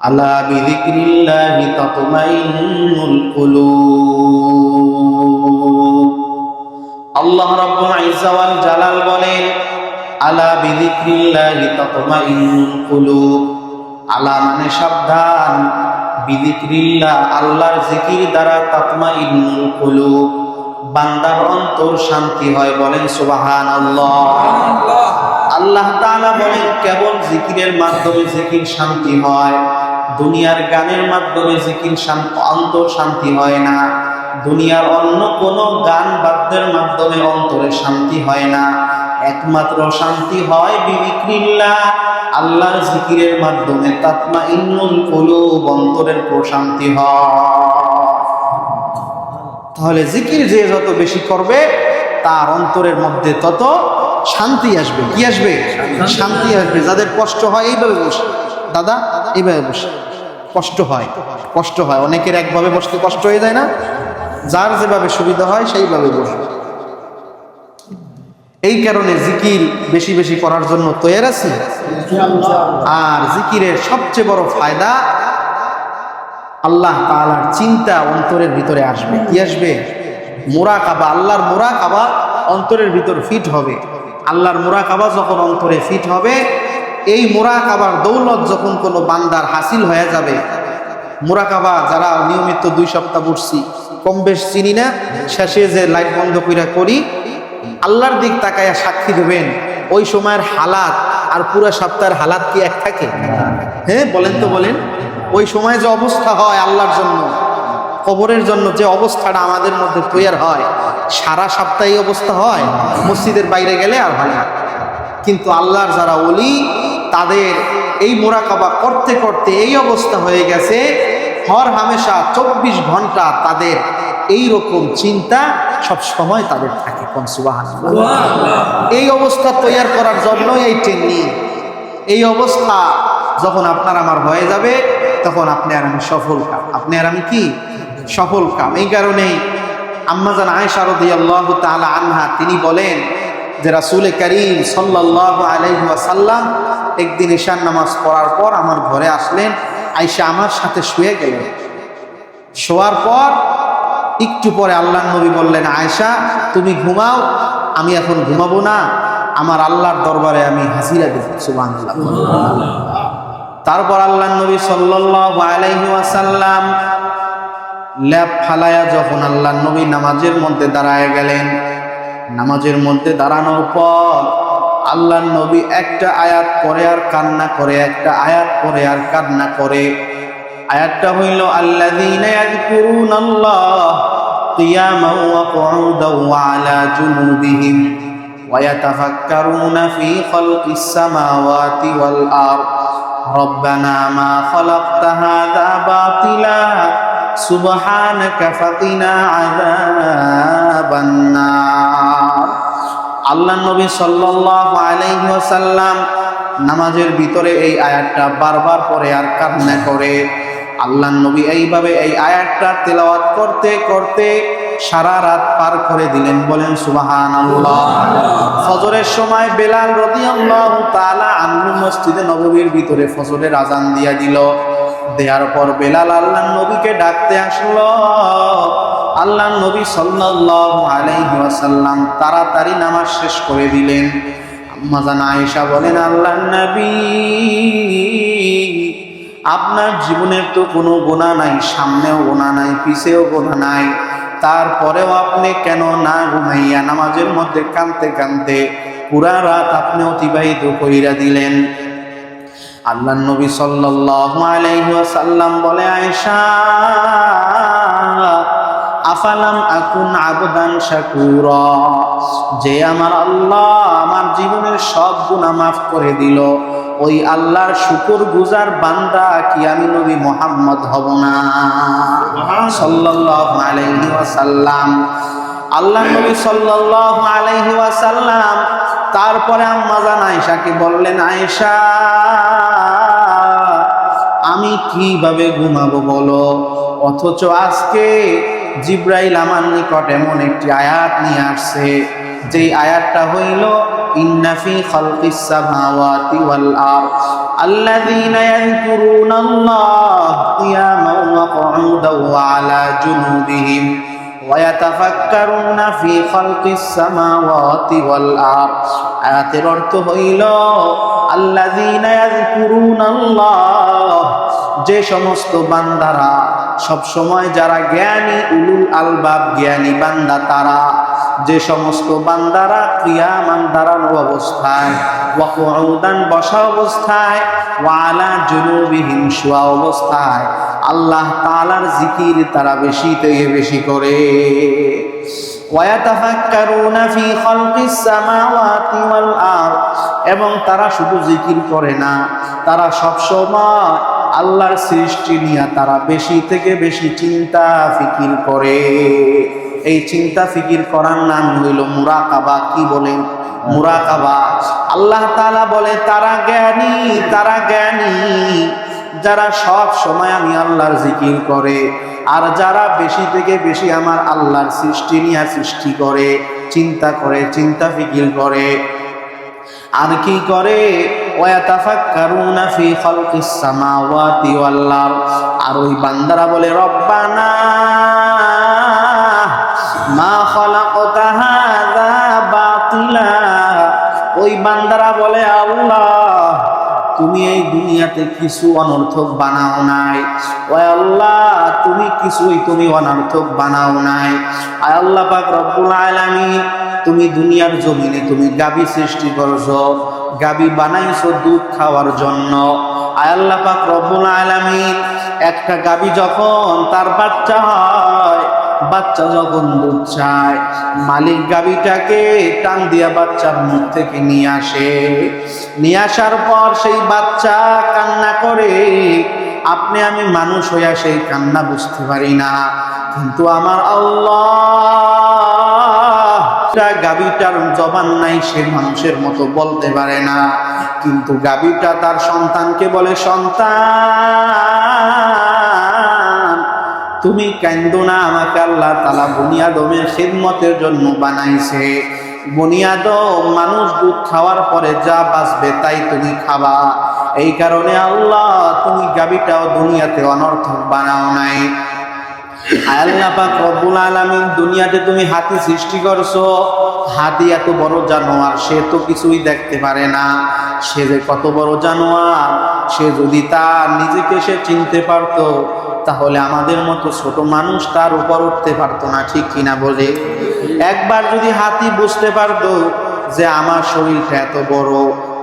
আলা বিযিকরিল্লাহি তাতমাইন্নুল কুলুব। আল্লাহ রাব্বুল ইজ্জা ওয়াল জালাল বলেন, আলা বিযিকরিল্লাহি তাতমাইন্নুল কুলুব। আলা মানে সাবধান, বিযিকরিল্লাহ আল্লাহর জিকির দ্বারা তাতমাইন্নুল কুলুব বান্দার অন্তর শান্তি হয়। বলেন সুবহানাল্লাহ। আল্লাহ তাআলা বলেন, কেবল জিকিরের মাধ্যমে জিকির শান্তি হয়, দুনিয়ার গানের মাধ্যমে জিকির অন্তর শান্তি হয় না, দুনিয়ার অন্য কোনো গান বাদ্যের মাধ্যমে অন্তরে শান্তি হয় না। একমাত্র শান্তি হয় বিযিকরিল্লাহ আল্লাহর জিকিরের মাধ্যমে, তাতমাইন্নুল কুলুব অন্তরের প্রশান্তি হয়। তাহলে জিকির যে যত বেশি করবে তার অন্তরের মধ্যে তত শান্তি আসবে। কি আসবে? শান্তি আসবে। যাদের কষ্ট হয় এইভাবে বসে, দাদা এইভাবে বসে, কষ্ট হয় অনেকের একভাবে বসতে কষ্ট হয়ে যায় না, যার যেভাবে সুবিধা হয় সেইভাবে বসে। এই কারণে জিকির বেশি বেশি করার জন্য তৈরি আছি। আর জিকিরের সবচেয়ে বড় ফায়দা, আল্লাহ তাআলার চিন্তা অন্তরের ভিতরে আসবে। কি আসবে? মুরাকাবা, আল্লাহর মুরাকাবা অন্তরের ভিতর ফিট হবে। আল্লাহর মুরাকাবা যখন অন্তরে ফিট হবে, এই মুরাকাবার দৌলত যখন কোনো বান্দার হাসিল হয়ে যাবে, মুরাকাবা যারা নিয়মিত 2 সপ্তাহ পড়ছি, কম বেশ চিনি না, শেষে যে লাইট বন্ধ করি আল্লাহর দিক তাকায়া সাক্ষী দেবেন, ওই সময়ের হালাত আর পুরো সপ্তাহের হালাত কি এক থাকে? হ্যাঁ বলেন তো বলেন। ওই সময় যে অবস্থা হয় আল্লাহর জন্য, কবরের জন্য যে অবস্থাটা আমাদের মধ্যে তৈরি হয়, সারা সপ্তাহে অবস্থা হয়, মসজিদের বাইরে গেলে আর হয় না। কিন্তু আল্লাহর যারা ওলি, তাদের এই মুরাকাবা করতে করতে এই অবস্থা হয়ে গেছে, হর হামেশা 24 ঘন্টা তাদের এই রকম চিন্তা সব সময় তাদের থাকে। কোন সুবহানাল্লাহ। এই অবস্থা তৈরি করার জন্য এই ট্রেনিং। এই অবস্থা যখন আপনার আমার হয়ে যাবে, তখন আপনি আর আমি সফল কাম। আপনি আর আমি কি? সফল কাম। এই কারণেই আম্মাজান আয়েশা রাদিয়াল্লাহু তাআলা আনহা তিনি বলেন যে রাসূল কারীম সাল্লাল্লাহু আলাইহি ওয়াসাল্লাম একদিন ঈশার নামাজ পড়ার পর আমার ঘরে আসলেন, আয়েশা আমার সাথে শুয়ে গেলেন। শোয়ার পর একটু পরে আল্লাহর নবী বললেন, আয়েশা তুমি ঘুমাও, আমি এখন ঘুমাবো না, আমার আল্লাহর দরবারে আমি হাজিরা দেব। সুবহানাল্লাহ। তারপর আল্লাহর নবী সাল্লাল্লাহু আলাইহি ওয়াসাল্লাম ল্যাপ ফালায়া যখন আল্লাহর নবী নামাজের মধ্যে দাঁড়ায় গেলেন, নামাজের মধ্যে দাঁড়ানোর পর আল্লাহর নবী একটা আয়াত পড়ে আর কান্না করে, একটা আয়াত পড়ে আর কান্না করে। আয়াতটা হইল, আল্লাযীনা ইয়াযকুরুনাল্লাহ কিয়ামান ওয়া কুউদান ওয়া আলা জুনুবিহিম ওয়া ইয়াতাফাক্কারুনা ফী খালকিস সামাওয়াতি ওয়াল আরদ রব্বানা মা খালাকতা হাযা বাতিলা সুবহানাকা ফাকিনা আযাবান নার। আল্লাহর নবী সাল্লাল্লাহু আলাইহি ওয়াসাল্লাম নামাজের ভিতরে এই আয়াতটা বারবার পড়ে আর কান্না করে। আল্লাহর নবী এইভাবে এই আয়াতটা তেলাওয়াত করতে করতে সারা রাত পার করে দিলেন। বলেন সুবহানাল্লাহ। ফজরের সময় বেলাল রাদিয়াল্লাহু তাআলা আনহু মসজিদে নববীর ভিতরে ফজরের আযান দিয়া দিল। দেওয়ার পর বেলাল আল্লাহর নবীকে ডাকতে আসলো। আল্লাহর নবী সাল্লাল্লাহু আলাইহি ওয়াসাল্লাম তাড়াতাড়ি নামাজ শেষ করে দিলেন। আম্মাজান আয়েশা বলেন, আল্লাহর নবী আপনার জীবনের তো কোনো গুনাহ নাই, সামনেও গুনাহ নাই, পিছেও গুনাহ নাই, তারপরেও আপনি কেন না ঘুমাইয়া নামাজের মধ্যে কাঁদতে কাঁদতে পুরা রাত আপনি অতিবাহিত কইরা দিলেন? আল্লাহর নবী সাল্লাল্লাহু আলাইহি ওয়াসাল্লাম বলে, আয়েশা আফালাম আকুন আবদান শাকুরা, যে আমার আল্লাহ আমার জীবনের সব গুনাহ মাফ করে দিল, ওই আল্লাহর শুকর গুজার বান্দা কি আমি নবী মুহাম্মদ হব না? সাল্লাল্লাহু আলাইহি ওয়াসাল্লাম। আল্লাহর নবী সাল্লাল্লাহু আলাইহি ওয়াসাল্লাম তারপরে আম্মাজান আয়েশাকে বললেন, আয়েশা আমি কিভাবে ঘুমাবো বলো? অথচ আজকে জিব্রাইল আমার নিকট এমন একটি আয়াত নিয়ে আসছে, যেই আয়াতটা হইল ইন্না ফি খালকিস সামাওয়াতি ওয়াল আরদ আল্লাযীনা ইয়াযকুরুনাল্লাহ কিয়ামান ওয়া কুউদান ওয়া আলা জুনুবিহিম ওয়া ইয়াতাফাক্কারুনা ফি খালকিস সামাওয়াতি ওয়াল আরদ। আয়াতের অর্থ হইল আল্লাযীনা ইয়াযকুরুনাল্লাহ, যে সমস্ত বান্দারা সব সময় যারা জ্ঞানী, উলুল আলবাব জ্ঞানী বান্দা, তারা যে সমস্ত বান্দারা কিয়ামান দাঁড়ানো অবস্থায়, ওয়া কুউদান বসা অবস্থায়, ওয়া আলা জুনুবিহিম শোয়া অবস্থায় আল্লাহ তাআলার জিকির তারা বেশি থেকে বেশি করে। ওয়া ইয়াতাফাক্কারুনা ফি খালকিস সামাওয়াতি ওয়াল আরদ, এবং তারা শুধু জিকির করে না, তারা সব সময় আল্লাহর সৃষ্টি নিয়ে তারা বেশি থেকে বেশি চিন্তা ফিকির করে। এই চিন্তা ফিকির করার নাম হইল মুরাকাবা। কি বলেন? মুরাকাবা। আল্লাহ তাআলা বলে তারা জ্ঞানী, তারা জ্ঞানী যারা সব সময় আমি আল্লাহর জিকির করে, আর যারা বেশি থেকে বেশি আমার আল্লাহর সৃষ্টি নিয়ে সৃষ্টি করে, চিন্তা করে, চিন্তা ফিকির করে। আর কি করে? ওয়া ইয়াতাফাক্কারুনা ফি খালকিস সামাওয়াতি ওয়াল আরদ। আর ওই বান্দারা বলে রব্বানা মা খালাকতা হাযা বাতিলা। ওই বান্দারা বলে আল্লাহ, তুমি এই দুনিয়াতে কিছু অনর্থক বানাও নাই। ও আল্লাহ, তুমি কিছুই তুমি অনর্থক বানাও নাই। আয় আল্লাহ পাক রব্বুল আলামিন, তুমি দুনিয়ার জমিনে তুমি গাবি সৃষ্টি করছো, গাবি বানাইছো দুধ খাওয়ার জন্য। আয় আল্লাহ পাক রব্বুল আলামিন, একটা গাবি যখন তার বাচ্চা হয়, বাচ্চা যখন দুধ চায়, মালিক গাবিটাকে টান দিয়া বাচ্চার মুখ থেকে নিয়ে আসে। নিয়ে আসার পর সেই বাচ্চা কান্না করে। আপনি আমি মানুষ হইয়া সেই কান্না বুঝতে পারি না, কিন্তু আমার আল্লাহ, গাবিটার জবান নাই, সে মানুষের মতো বলতে পারে না, কিন্তু গাবিটা তার সন্তানকে বলে, সন্তান তুমি কান্দো না, আমাকে আল্লাহ তাআলা বনি আদমের খিদমতের জন্য বানাইছে। বনি আদম মানুষ দুধ খাওয়ার পরে যা বাঁচবে তাই তুমি খাবা। এই কারণে আল্লাহ তুমি গাবিটাও দুনিয়াতে অনর্থক বানাও নাই। আল্লাহ পাক রব্বুল আলামিন, দুনিয়াতে তুমি হাতি সৃষ্টি করছো। হাতি এত বড় জানোয়ার, সে তো কিছুই দেখতে পারে না। সে যে কত বড় জানোয়ার, সে যদি তার নিজেকে সে চিনতে পারতো, তাহলে আমাদের মতো ছোট মানুষ তার উপর উঠতে পারতো না। ঠিক কিনা বলে? একবার যদি হাতি বুঝতে পারতো যে আমার শরীরটা এত বড়,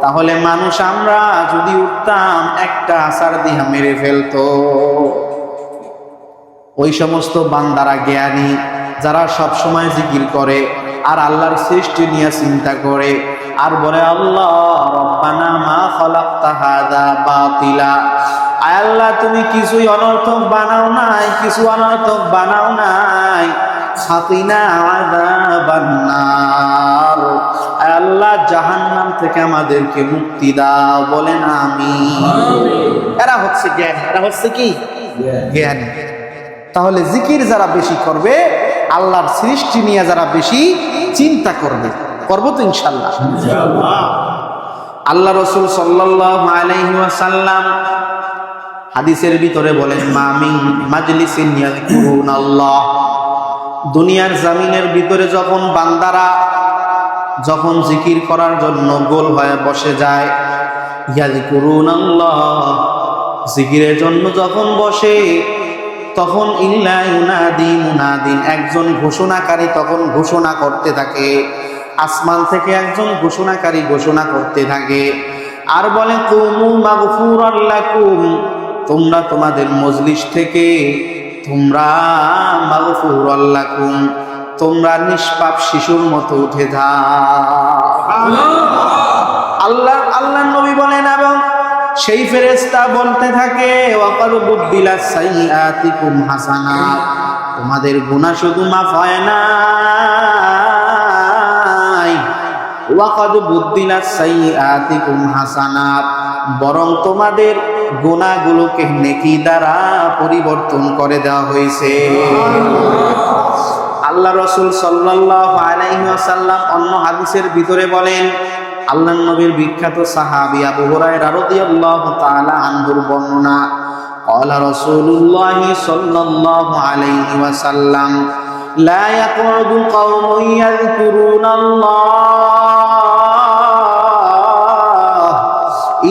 তাহলে মানুষ আমরা যদি উঠতাম একটা আছাড় দিয়ে মেরে ফেলতো। ওই সমস্ত বান্দারা জ্ঞানী, যারা সব সময় জিকির করে আর আল্লাহর সৃষ্টি নিয়ে চিন্তা করে, আর বলে আল্লাহ রব্বানা মা খালাকতা হাযা বাতিলা। আয় আল্লাহ, তুমি কিছুই অনর্থক বানাও নাই, কিছু অনর্থক বানাও নাই। খাতিনা আযাবান নার। আয় আল্লাহ, জাহান্নাম থেকে আমাদেরকে মুক্তি দাও। বলেন আমিন। এরা হচ্ছে জ্ঞান, এরা হচ্ছে কি? জ্ঞান। তাহলে জিকির যারা বেশি করবে, আল্লাহর সৃষ্টি নিয়ে যারা বেশি চিন্তা করবে, করবো তো ইনশাআল্লাহ। আল্লাহ রাসূল সাল্লাল্লাহু আলাইহি ওয়াসাল্লাম হাদিসের ভিতরে বলেন, মা মিন মাজলিসিন ইয়াযকুরুনাল্লাহ। দুনিয়ার জমিনের ভিতরে যখন বান্দারা যখন জিকির করার জন্য গোল হয়ে বসে যায়, ইয়াযকুরুনাল্লাহ, জিকিরের জন্য যখন বসে, তখন ইল্লা ইউনাদি মুনাদিন, একজন ঘোষণাকারী তখন ঘোষণা করতে থাকে। আসমান থেকে একজন ঘোষণাকারী ঘোষণা করতে থাকে আর বলে, কুমু মাগফুরাল লাকুম, তোমরা তোমাদের মজলিস থেকে তোমরা মাগফুরাল লাকুম, তোমরা নিষ্পাপ শিশুর মতো উঠে যাও। আল্লাহ নবী বলেন, এবং সেই ফেরেশতা বলতে থাকে, ওয়াকাদ বুদ্দিলাস সাইয়্যাতিকুম হাসানাত, তোমাদের গুনাহ শুধু মাফ হয় না, ওয়াকাদ বুদ্দিলাস সাইয়্যাতিকুম হাসানাত, বরং তোমাদের গুনাহগুলোকে নেকি দ্বারা পরিবর্তন করে দেওয়া হয়েছে। আল্লাহ রাসূল সাল্লাল্লাহু আলাইহি ওয়াসাল্লাম অন্য হাদিসের ভিতরে বলেন, আল্লাহর নবীর বিখ্যাত সাহাবী আবু হুরায়রা রাদিয়াল্লাহু তাআলা আনহুর বর্ণনা قال رسول الله صلى الله عليه وسلم لا يقعد قوم يذكرون الله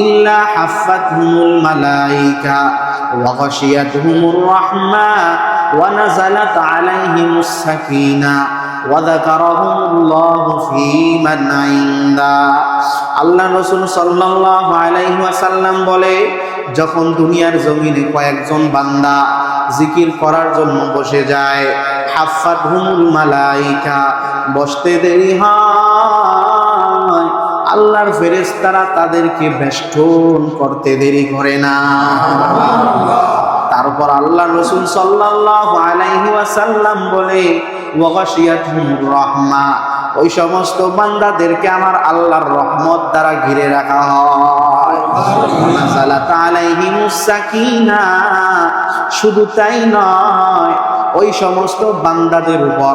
إلا حفتهم الملائكة وغشيتهم الرحمة ونزلت عليهم السكينة وذكرهم الله في من عنده আল্লাহ রাসূল সাল্লাল্লাহু আলাইহি ওয়াসাল্লাম বলে, যখন দুনিয়ার জমিনে কয়েকজন বান্দা জিকির করার জন্য বসে যায়, হাফাতহুমুল মালাইকা, বসতে দেরি হয়, আল্লাহর ফেরেশতারা তাদেরকে বেষ্টন করতে দেরি করে না। তারপর আল্লাহ রাসূল সাল্লাল্লাহু আলাইহি ওয়াসাল্লাম বলে, ওয়াগাশিয়াতহুমুর রাহমা, ওই সমস্ত বান্দাদেরকে আমার আল্লাহর রহমত দ্বারা ঘিরে রাখা হয়। নাযালাত আলাইহিমুস সাকিনা, শুধু তাই নয়, ওই সমস্ত বান্দাদের উপর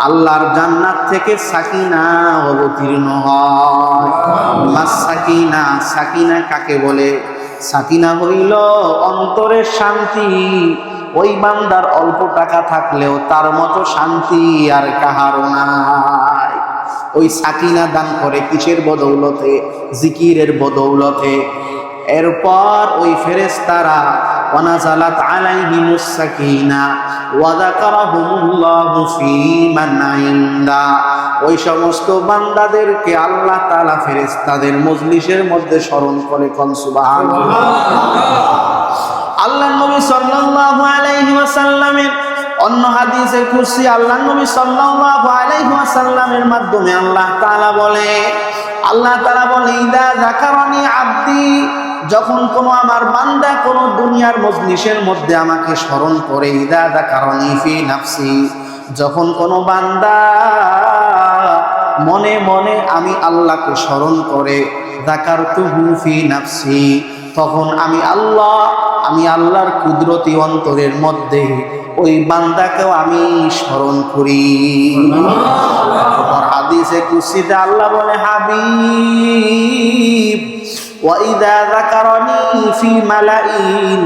আল্লাহর জান্নাত থেকে সাকিনা অবতীর্ণ হয়। মাস সাকিনা, সাকিনা কাকে বলে? সাকিনা হইল অন্তরের শান্তি। ওই বান্দার অল্প টাকা থাকলেও তার মতো শান্তি আর কাহারও নাই। ওই সাকিনা দান করে কিসের বদৌলতে? জিকিরের বদৌলতে। এরপর ওই ফেরেশতারা ওয়ানাজালাত আলাইহিমুস সাকিনা ওয়া যাকারাহুমুল্লাহু ফী মান ইনদা, ওই সমস্ত বান্দাদেরকে আল্লাহ তাআলা ফেরেশতাদের মজলিসের মধ্যে স্মরণ করে। কোন সুবহানাল্লাহ। আল্লাহর নবী সাল্লাল্লাহু আলাইহি ওয়াসাল্লামের অন্য হাদিসে কুরসি আল্লাহর নবী সাল্লাল্লাহু আলাইহি ওয়াসাল্লামের মাধ্যমে আল্লাহ তাআলা বলে, ইদা যাকারানি আবদি, যখন কোনো আমার বান্দা কোনো দুনিয়ার মজলিসের মধ্যে আমাকে স্মরণ করে, ইদা যাকারানি ফি নাফসি, যখন কোনো বান্দা মনে মনে আমি আল্লাহকে স্মরণ করে, যাকারতুহু ফি নাফসি, তখন আমি আল্লাহর কুদরতি অন্তরের মধ্যে ওই বান্দাকেও আমি স্মরণ করি। হাদিসে কুরসিতে আল্লাহ বলে, হাবিব ওয়া ইযা যাকারানি ফি মালাইন,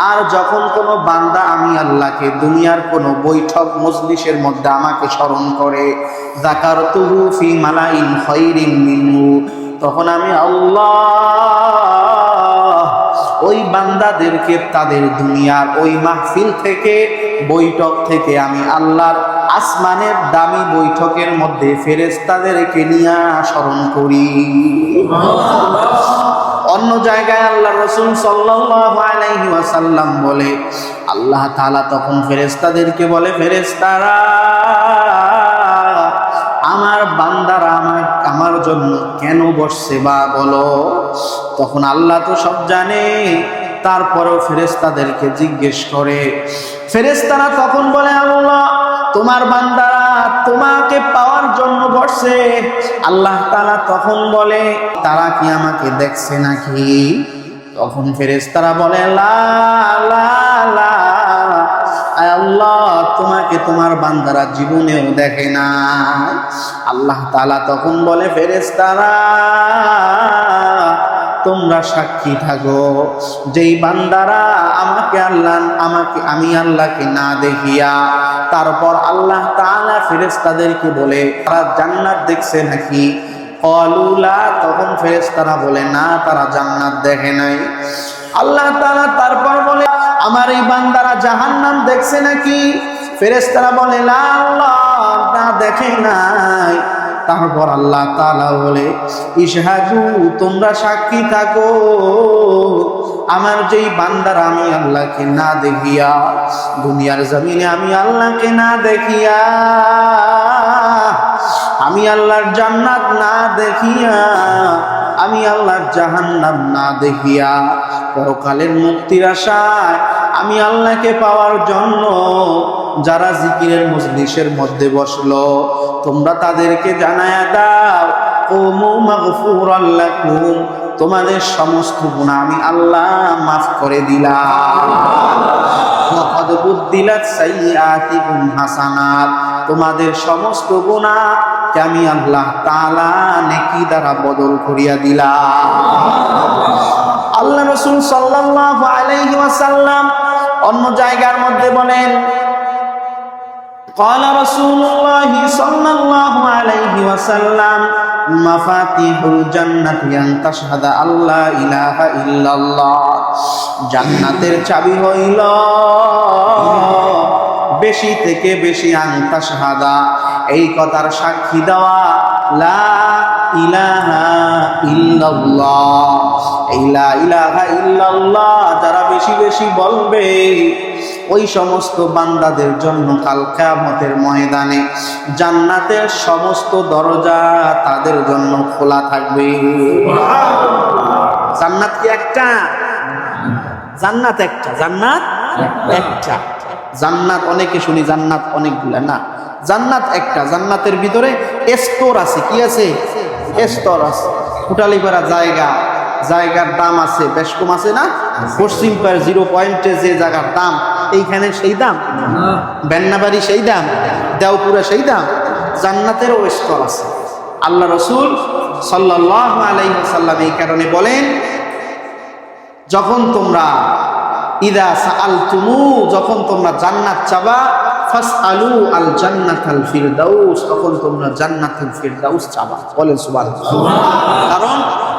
আর যখন কোনো বান্দা আমি আল্লাহকে দুনিয়ার কোনো বৈঠক মজলিসের মধ্যে আমাকে স্মরণ করে, যাকারতুহু ফি মালাইন খায়রিন মিনহু, তখন আমি আল্লাহ ওই বান্দাদেরকে তাদের দুনিয়ার ওই মাহফিল থেকে, বৈঠক থেকে আমি আল্লাহর আসমানের দামি বৈঠকের মধ্যে ফেরেশতাদেরকে নিয়ে স্মরণ করি। অন্য জায়গায় আল্লাহ রাসূল সাল্লাল্লাহু আলাইহি ওয়াসাল্লাম বলে, আল্লাহ তাআলা তখন ফেরেশতাদেরকে বলে, ফেরেশতারা, আমার বান্দারা আমার জন্য কেন বসছে বা বলো? তখন আল্লাহ তো সব জানে, তারপরেও ফেরেশতাদেরকে জিজ্ঞেস করে। ফেরেশতারা তখন বলে, আল্লাহ, তোমার বান্দারা তোমাকে পাওয়ার জন্য বসছে। আল্লাহ তাআলা তখন বলে, তারা কি আমাকে দেখছে নাকি? তখন ফেরেশতারা বলে, লা লা লা, আল্লাহ, তোমাকে তোমার বান্দারা জীবনেও দেখে না। আল্লাহ তাআলা তখন বলে, ফেরেশতারা, তোমরা সাক্ষী থাকো, যেই বান্দারা আমি আল্লাহকে না দেখিয়া, তারপর আল্লাহ তাআলা ফেরেশতাদেরকে বলে, তারা জান্নাত দেখছে নাকি? ক্বালু লা, তখন ফেরেশতারা বলে, না, তারা জান্নাত দেখে নাই। আল্লাহ তাআলা তারপর বলে, আমার এই বান্দারা জাহান্নাম দেখছে নাকি? ফেরেশতারা বলে, লা, আল্লাহ, না, দেখে নাই। তারপর আল্লাহ তাআলা বলে, ইশহাদু, তোমরা সাক্ষী থাকো, আমার যেই বান্দারা আমি আল্লাহকে না দেখিয়া, দুনিয়ার জমিনে আমি আল্লাহকে না দেখিয়া, আমি আল্লাহর জান্নাত না দেখিয়া, আমি আল্লাহর জাহান্নাম না দেখিয়া, পরকালের মুক্তির আশায় আমি আল্লাহকে পাওয়ার জন্য যারা জিকিরের মজলিসের মধ্যে বসলো, তোমরা তাদেরকে জানায়া দাও, কুমু মাগফুরাল লাকুম, তোমাদের সমস্ত গুনাহ আমি আল্লাহ মাফ করে দিলাম। ওয়াকাদ বুদ্দিলাত সাইয়্যাতিকুম হাসানাত, তোমাদের সমস্ত গুনাহ আমি আল্লাহ তাআলা নেকি দ্বারা বদল করিয়া দিলাম। আল্লাহ রাসূল সাল্লাল্লাহু আলাইহি ওয়াসাল্লাম অন্য জায়গার মধ্যে বলেন, قال رسول الله صلى الله عليه وسلم مفاتيح الجنة أن تشهد أن لا إله إلا الله। জান্নাতের চাবি হইল বেশি থেকে বেশি আন তাশহাদা, এই কথার সাক্ষী দেওয়া, লা ইলাহা ইল্লাল্লাহ। এই লা ইলাহা ইল্লাল্লাহ যারা বেশি বেশি বলবে ওই সমস্ত বান্দাদের জন্য কাল কিয়ামতের ময়দানে জান্নাতের সমস্ত দরজা তাদের জন্য খোলা থাকবে। জান্নাত কি একটা? জান্নাত একটা। জান্নাত একটা। জান্নাত অনেকে শুনি জান্নাত অনেকগুলা, না, জান্নাত একটা। জান্নাতের ভিতরে স্তর আছে। কি আছে? স্তর আছে। কুটালিপাড়া জায়গার দাম আছে বেশ কম, আছে না? পশ্চিম পাড় 0 পয়েন্টে যে জায়গার দাম এইখানে সেই দাম, বেন্নাবাড়ি সেই দাম, দেওপুরে সেই দাম। জান্নাতেরও স্তর আছে। আল্লাহ রাসূল সাল্লাল্লাহু আলাইহি ওয়াসাল্লাম এই কারণে বলেন, যখন তোমরা ইদা সাআলতুমু, যখন তোমরা জান্নাত চাবা, ফাসআলু আল জান্নাতাল ফিরদাউস, তখন তোমরা জান্নাতুল ফিরদাউস চাবা। বলেন সুবহানাল্লাহ। কারণ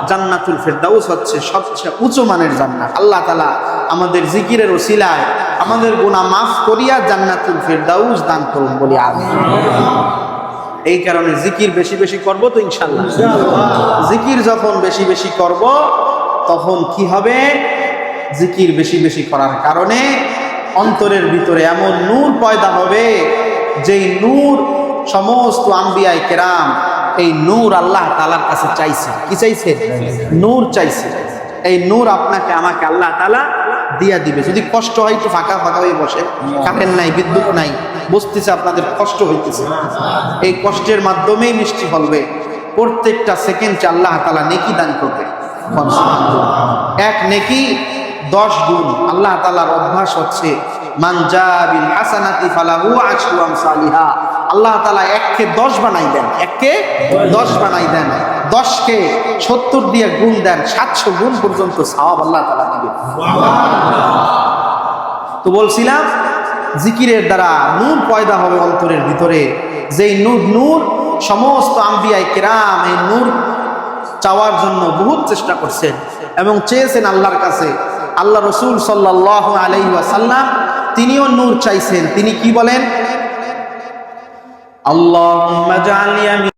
জান্নাতুল ফিরদাউস হচ্ছে সবচেয়ে উঁচু মানের জান্নাত। আল্লাহ তাআলা আমাদের জিকিরের ওসিলায় আমাদের গুনাহ মাফ করিয়া জান্নাতুল ফিরদাউস দান করুন, বলি আমিন। এই কারণে জিকির বেশি বেশি করব তো ইনশাআল্লাহ। জিকির যখন বেশি বেশি করব তখন কি হবে? জিকির বেশি বেশি করার কারণে অন্তরের ভিতরে এমন নূর পয়দা হবে, যেই নূর সমস্ত আম্বিয়ায়ে কেরাম এই নূর আল্লাহ তাআলার কাছে চাইছে। কি চাইছে? নূর চাইছে। এই নূর আপনাকে আমাকে আল্লাহ তাআলা দিয়া দিবে। যদি কষ্ট হয় তো ফাঁকা ফাঁকা হয়ে বসে, কারেন্ট নাই, বিদ্যুৎ নাই, বুঝতেছে আপনাদের কষ্ট হইতেছে, এই কষ্টের মাধ্যমেই মিষ্টি ফলবে। প্রত্যেকটা সেকেন্ডে আল্লাহ তাআলা নেকি দান করবে। এক নেকি 10 গুণ। আল্লাহ তাআলার অভ্যাস হচ্ছে মান জা বিল হাসানাতি ফালাহু আশরু আমসালিহা। আল্লাহ তাআলা 1কে 10 বানাই দেন, 1কে 10 বানাই দেন, 10কে 70 দিয়ে গুণ দেন, 700 গুণ পর্যন্ত সওয়াব আল্লাহ তাআলা দিবেন। তো বলছিলাম জিকিরের দ্বারা নূর পয়দা হবে অন্তরের ভিতরে, যেই নূর সমস্ত আম্বিয়ায়ে কেরাম এই নূর চাওয়ার জন্য বহুত চেষ্টা করছেন এবং চেয়েছেন আল্লাহর কাছে। আল্লাহ রাসূল সাল্লাল্লাহু আলাইহি ওয়াসাল্লাম তিনিও নূর চাইছেন। তিনি কি বলেন? আল্লাহুম্মা জাআলনি